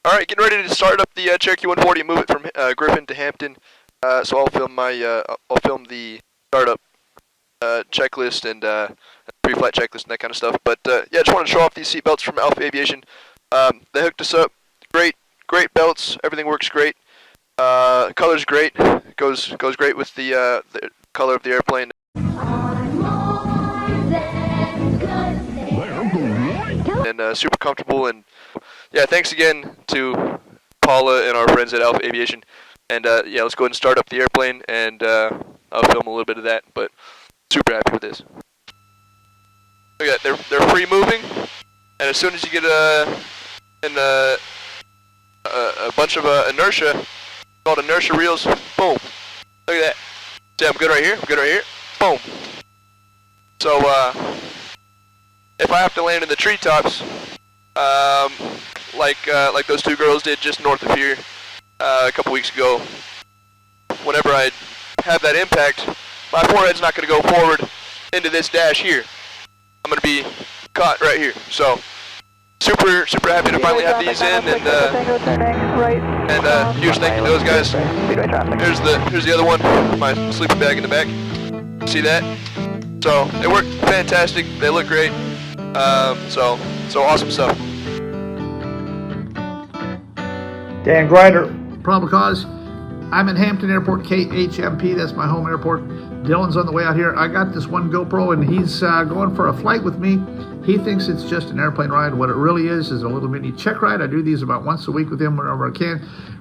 Alright, getting ready to start up the Cherokee 140 and move it from Griffin to Hampton. So I'll film the startup checklist and pre-flight checklist and that kind of stuff. But yeah, just want to show off these seat belts from Apha Aviation. They hooked us up. Great belts. Everything works great. Color's great. Goes great with the color of the airplane. And super comfortable. And yeah, thanks again to Paula and our friends at Apha Aviation. And yeah, let's go ahead and start up the airplane, and I'll film a little bit of that. But super happy with this. Look at that, they're free moving, and as soon as you get a bunch of inertia, called inertia reels, boom. Look at that. See, I'm good right here. Boom. So if I have to land in the treetops, like those two girls did just north of here a couple weeks ago, whenever I have that impact, my forehead's not going to go forward into this dash here. I'm going to be caught right here. So super happy to finally have these in, and huge thank you to those guys. Here's the other one, my sleeping bag in the back. See that? So they work fantastic. They look great. So awesome stuff. Dan Grider, probable cause. I'm in Hampton Airport, KHMP. That's my home airport. Dylan's on the way out here. I got this one GoPro, and he's going for a flight with me. He thinks it's just an airplane ride. What it really is a little mini check ride. I do these about once a week with him whenever I can.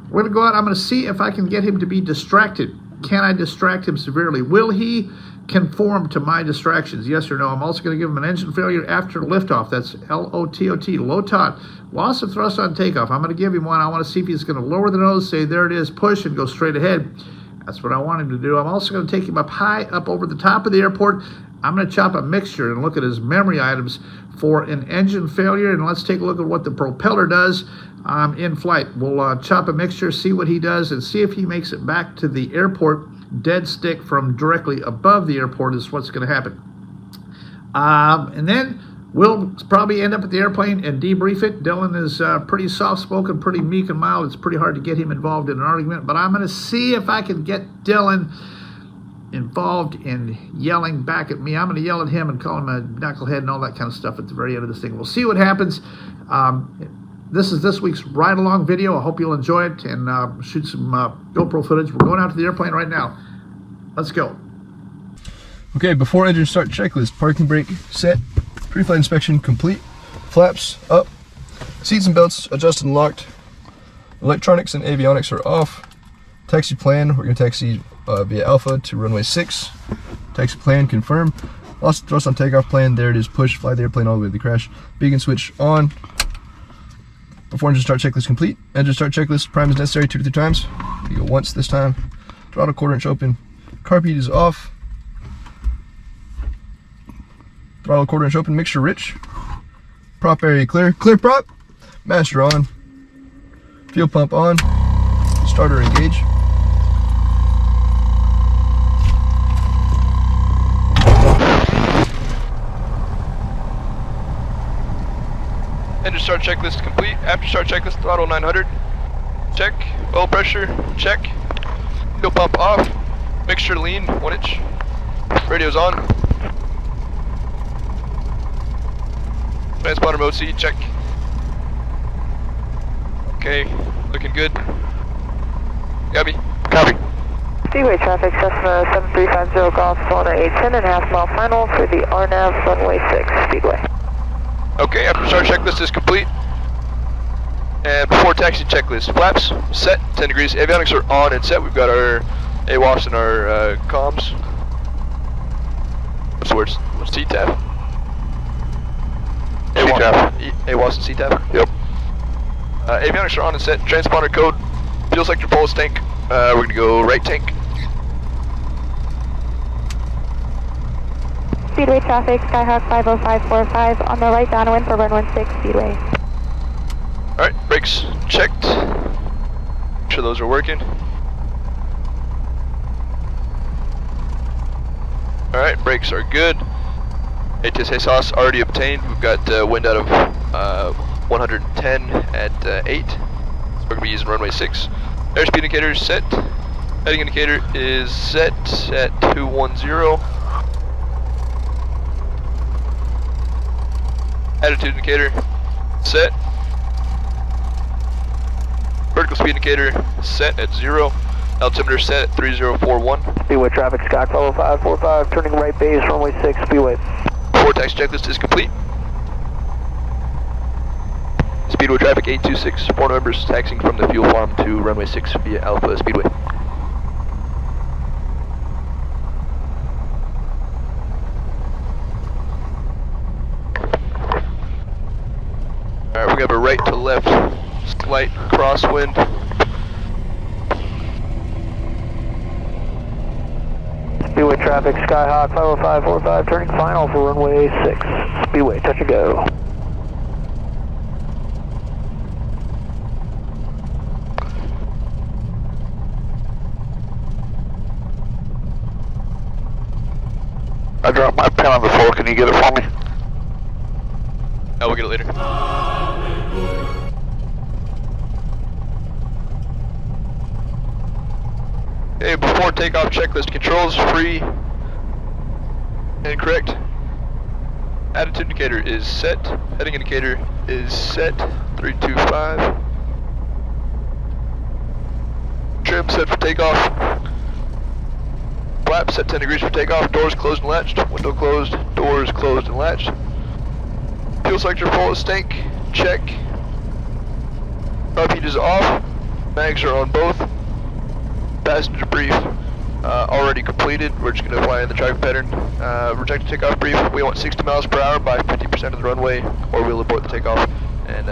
We're going to go out. I'm going to see if I can get him to be distracted. Can I distract him severely? Will he conform to my distractions? Yes or no? I'm also going to give him an engine failure after liftoff. That's LOTOT, LOTOT, loss of thrust on takeoff. I'm going to give him one. I want to see if he's going to lower the nose, say there it is, push, and go straight ahead. That's what I want him to do. I'm also going to take him up high, up over the top of the airport. I'm going to chop a mixture and look at his memory items for an engine failure, and let's take a look at what the propeller does in flight. We'll chop a mixture, see what he does, and see if he makes it back to the airport dead stick from directly above the airport is what's going to happen. And then we'll probably end up at the airplane and debrief it. Dylan is pretty soft-spoken, pretty meek and mild. It's pretty hard to get him involved in an argument, but I'm going to see if I can get Dylan involved in yelling back at me. I'm going to yell at him and call him a knucklehead and all that kind of stuff at the very end of this thing. We'll see what happens. This is this week's ride-along video. I hope you'll enjoy it and shoot some GoPro footage. We're going out to the airplane right now. Let's go. Okay, before engine start checklist: parking brake set, pre-flight inspection complete, flaps up, seats and belts adjusted and locked, electronics and avionics are off, taxi plan, we're going to taxi via Alpha to runway 6, taxi plan confirmed, lost thrust on takeoff plan, there it is, push, fly the airplane all the way to the crash, beacon switch on. Before engine start checklist complete, engine start checklist, prime is necessary 2 to 3 times, you go once this time, throttle quarter inch open, carb heat is off, throttle quarter inch open, mixture rich, prop area clear, clear prop, master on, fuel pump on, starter engage. Engine start checklist complete. After start checklist, throttle 900. Check. Oil pressure. Check. Fuel pump off. Mixture lean 1 inch. Radio's on. Transponder mode C. Check. Okay. Looking good. Copy. Copy. Speedway traffic, Cessna 7350 Golf, Florida 810.5 mile final for the RNAV runway 6 Speedway. Okay, after start checklist is complete. And before taxi checklist, flaps set 10 degrees. Avionics are on and set. We've got our AWOS and our comms. What's the words? What's CTAF? AWOS and CTAF? Yep. Avionics are on and set. Transponder code, fuel sector pulse tank. We're going to go right tank. Speedway traffic, Skyhawk 50545 on the right downwind for runway 6 Speedway. Alright, brakes checked. Make sure those are working. Alright, brakes are good. ATS sauce already obtained. We've got wind out of 110 at 8. We're going to be using runway 6. Airspeed indicator is set. Heading indicator is set at 210. Attitude indicator set. Vertical speed indicator set at 0. Altimeter set at 3041. Speedway traffic, Sky 50545, turning right base, runway 6, Speedway. Before taxi checklist is complete. Speedway traffic 826, 4 members taxiing from the fuel farm to runway 6 via Alpha Speedway. Alright, we have a right to left slight crosswind. Speedway traffic, Skyhawk 50545, turning final for runway 6. Speedway, touch and go. I dropped my pen on the floor, can you get it for me? Oh, we'll get it later. Okay, before takeoff checklist, controls free and correct. Attitude indicator is set. Heading indicator is set. 325. Trim set for takeoff. Flap set 10 degrees for takeoff. Doors closed and latched. Window closed. Doors closed and latched. Fuel sector full is tank. Check. Top heat is off. Mags are on both. Passenger brief already completed. We're just going to fly in the traffic pattern. Rejected takeoff brief. We want 60 miles per hour by 50% of the runway, or we'll abort the takeoff and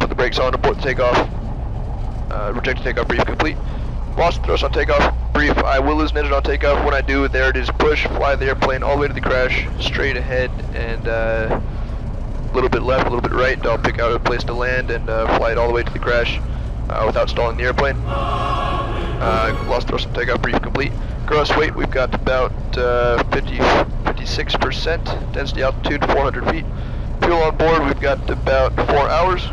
put the brakes on, abort the takeoff. Rejected takeoff brief complete. Lost thrust on takeoff brief. I will lose an engine on takeoff. When I do, there it is. Push, fly the airplane all the way to the crash, straight ahead, and a little bit left, a little bit right. I'll pick out a place to land and fly it all the way to the crash without stalling the airplane. Lost thrust on takeoff brief complete. Gross weight, we've got about 56%. Density altitude 400 feet. Fuel on board, we've got about 4 hours.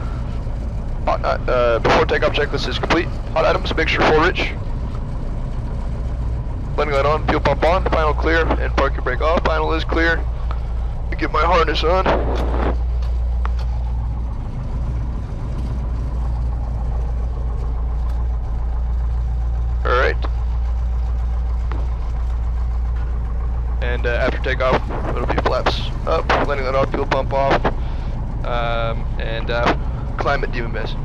Before takeoff checklist is complete. Hot items, mixture full rich. Landing light on, fuel pump on, final clear, and parking brake off. Final is clear. Get my harness on. Alright. And after takeoff, it'll be flaps up, landing light on, fuel pump off, and climate DMS.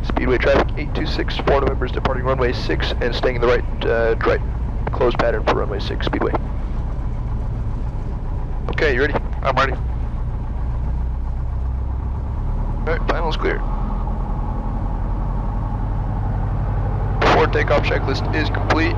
Speedway traffic 826, 4 members departing runway 6 and staying in the right closed pattern for runway 6 Speedway. Okay, you ready? I'm ready. Alright, final is clear. Before takeoff checklist is complete.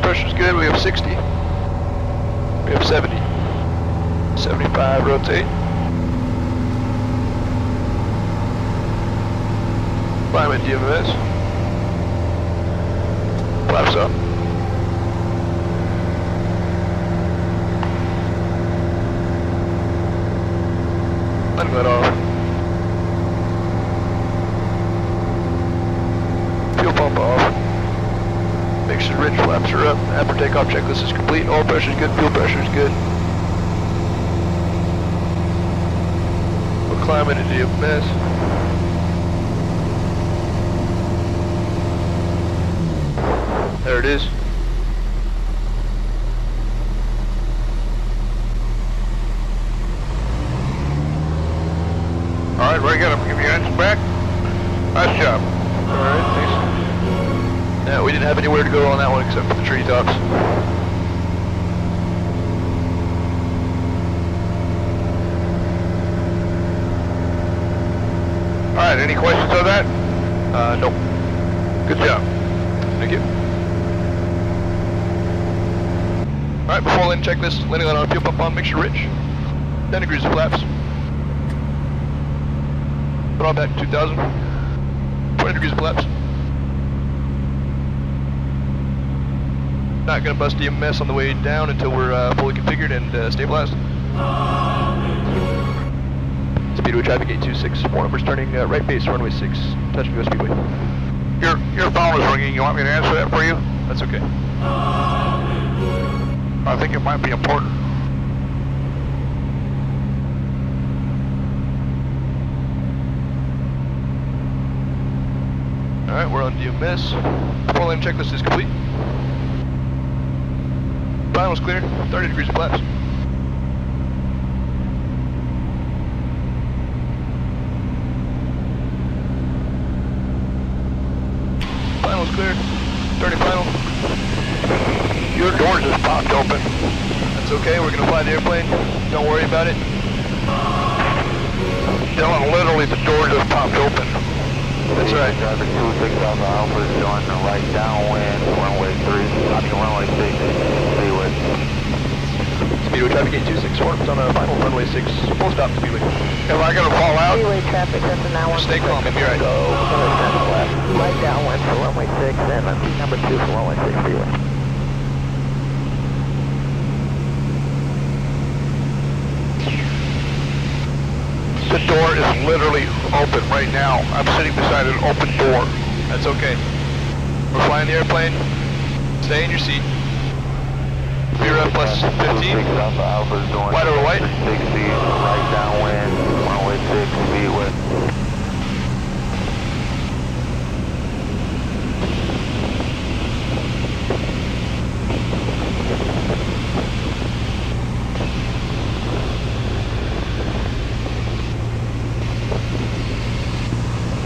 Pressure's good, we have 60. We have 70. 75, rotate. Climate DMS. Flaps up. Landing light off. Fuel pump off. Mixture rich, flaps are up. After takeoff checklist is complete. Oil pressure is good, fuel pressure is good. We'll climb into DMS. There it is. Alright, very good. I'm giving you your engine back. Nice job. Alright, thanks. Yeah, we didn't have anywhere to go on that one except for the treetops. Alright, any questions on that? Nope. Good job. Thank you. Alright, before landing checklist, landing on our fuel pump on, make sure rich. 10 degrees of flaps. Put on back to 2,000. 20 degrees of flaps. Not gonna bust EMS on the way down until we're fully configured and stabilized. Speedway traffic 826, 4 numbers turning right base, runway 6, touching US Speedway. Your phone is ringing. You want me to answer that for you? That's okay. I think it might be important. Alright, we're on DMS. 4 lane checklist is complete. Final's clear, 30 degrees of flaps. Final's clear, 30 final. Your door just popped open. That's okay, we're gonna fly the airplane. Don't worry about it. Dylan, literally the door just popped open. That's right. Traffic 26 Alpha Alpha is joining the right downwind, runway 3, runway 6, Speedway. Speedway traffic 826, 4 numbers on final, runway 6, full stop Speedway. Am I gonna fall out? Speedway traffic, that's a 916. Stay calm, you'll be right. Go, left, right downwind for runway 6, and seat number 2 for runway 6, Speedway. The door is literally open right now. I'm sitting beside an open door. That's okay. We're flying the airplane. Stay in your seat. VRF plus 15. Alpha Alpha is joining White over white. 60, right downwind, runway 6, Speedway.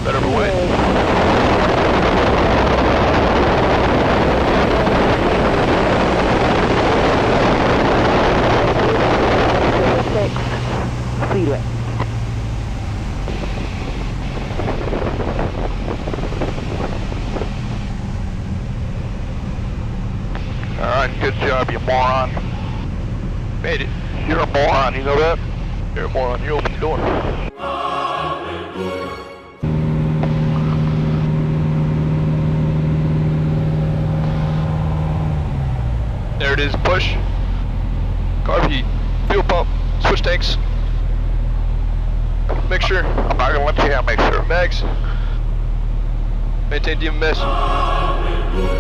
Better over white. Speedway. Alright, good job, you moron. Made it. You're a moron, you know that? You're a moron. You opened the door. There it is. Push. Carb heat. Fuel pump. Switch tanks. Mixture. I'm not gonna let you make sure. Mags. Maintain DMS.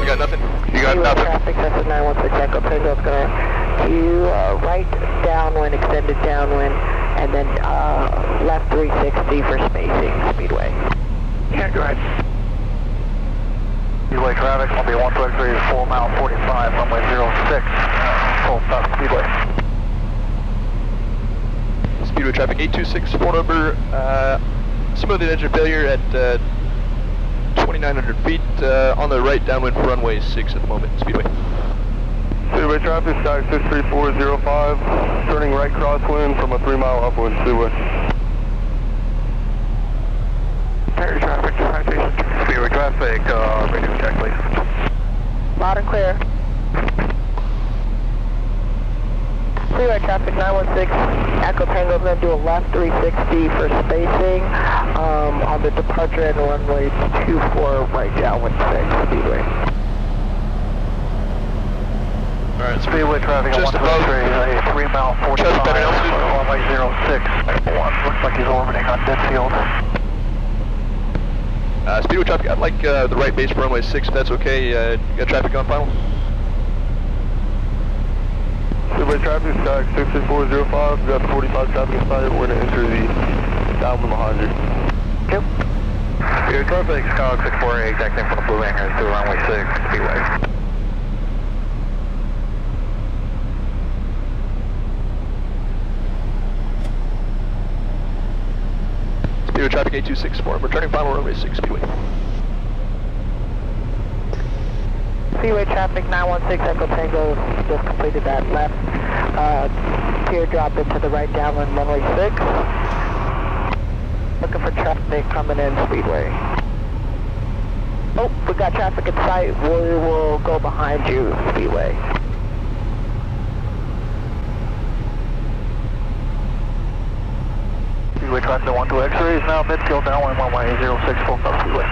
We got nothing. You got Speedway nothing. traffic, that's a 916 Echo Tango. It's gonna queue right downwind, extended downwind, and then left 360 for spacing, Speedway. Yeah, go ahead. Speedway traffic, Columbia 123 is 4 mile 45, runway 06, full stop Speedway. Speedway traffic 826, 4 number, smoothing engine failure at 2,900 feet on the right downwind for runway 6 at the moment. Speedway. Speedway traffic, sky 63405, turning right crosswind from a 3 mile upwind Speedway. Speedway traffic, Speedway traffic, radio check please. Loud and clear. Speedway traffic 916, Echo Tango is going to do a left 360 for spacing on the departure and runway 24 right downwind 6, Speedway. Alright, Speedway traffic on just above. 123, a 3 mile 45, Just better altitude. runway 06. Looks like he's orbiting on dead field. Speedway traffic, I'd like the right base for runway 6 if that's okay. You got traffic on final? Speedway traffic, sky 63405, we got the 45 traffic inside, we're going to enter the downwind behind you. Yep. Speedway traffic, Skyhawk 648, exact same from the blue hangar to runway 6, Speedway. Speedway traffic 8264, returning final runway 6, Speedway. Speedway traffic 916 Echo Tango just completed that left teardrop into the right downwind runway 6. Looking for traffic coming in Speedway. Oh, we got traffic in sight. We will go behind you, Speedway. Speedway traffic 12 X-ray is now mid-field downwind runway 06 full stop Speedway.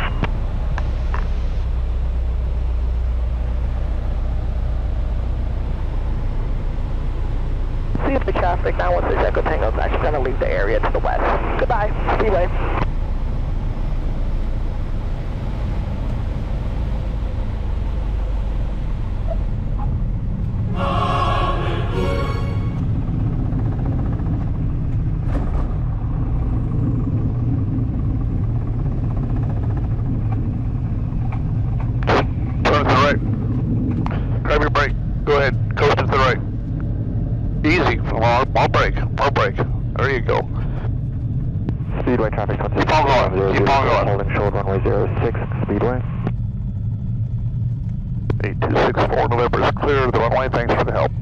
See if the traffic 916 Echo Tango is actually going to leave the area to the west. Goodbye, Speedway. Turn to the right. Grab your brake. Go ahead. Coast to the right. Easy. I'll brake. There you go. Speedway traffic 26. Keep on going. Keep on going. Holding short runway 06 Speedway. 8264 November is clear of the runway. Thanks for the help.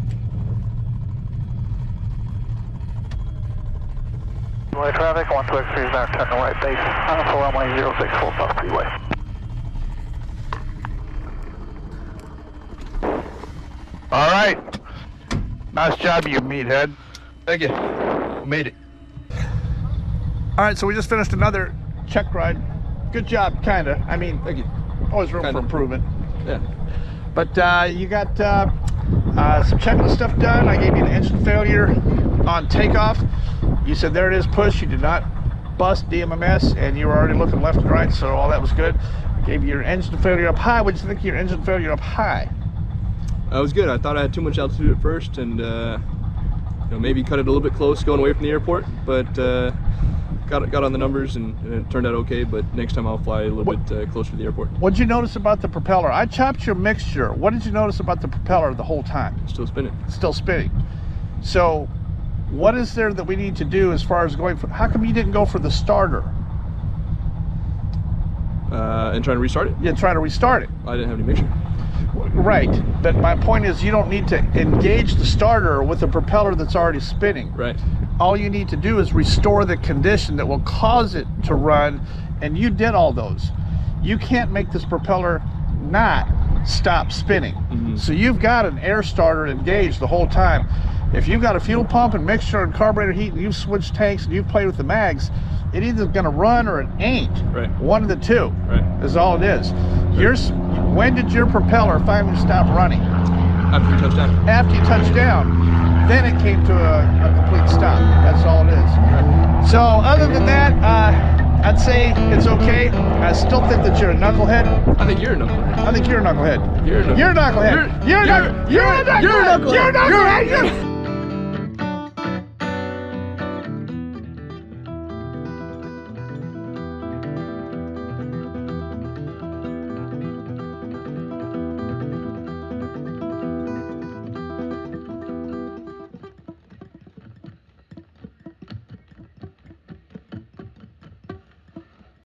Speedway traffic 123 is now turning right base. For runway 06 full stop Speedway. All right. Nice job, you meathead. Thank you. Made it. All right, so we just finished another check ride. Good job, kinda. I mean, Thank you. always room Kinda. for improvement. Yeah. But you got some checklist stuff done. I gave you an engine failure on takeoff. You said there it is, push. You did not bust DMMS, and you were already looking left and right, so all that was good. I gave you your engine failure up high. What did you think of your engine failure up high? That was good. I thought I had too much altitude at first, and you know, maybe cut it a little bit close going away from the airport, but got on the numbers and it turned out okay. But next time I'll fly a little bit closer to the airport. What did you notice about the propeller? I chopped your mixture. What did you notice about the propeller the whole time? Still spinning. Still spinning. So what is there that we need to do as far as going for, how come you didn't go for the starter? And trying to restart it? Yeah, trying to restart it. I didn't have any mixture. Right, but my point is you don't need to engage the starter with a propeller that's already spinning. Right. All you need to do is restore the condition that will cause it to run, and you did all those. You can't make this propeller not stop spinning. Mm-hmm. So you've got an air starter engaged the whole time. If you've got a fuel pump and mixture and carburetor heat and you've switched tanks and you've played with the mags, it either going to run or it ain't. Right. One of the two. Right. Is all it is. When did your propeller finally stop running? After you touched down. After you touched down, then it came to a complete stop. That's all it is. Right. So other than that, I'd say it's okay. I still think that you're a knucklehead. I think you're a knucklehead. I think you're a knucklehead. You're a knucklehead. You're a knucklehead. You're a knucklehead. You're a knucklehead. You're a knucklehead.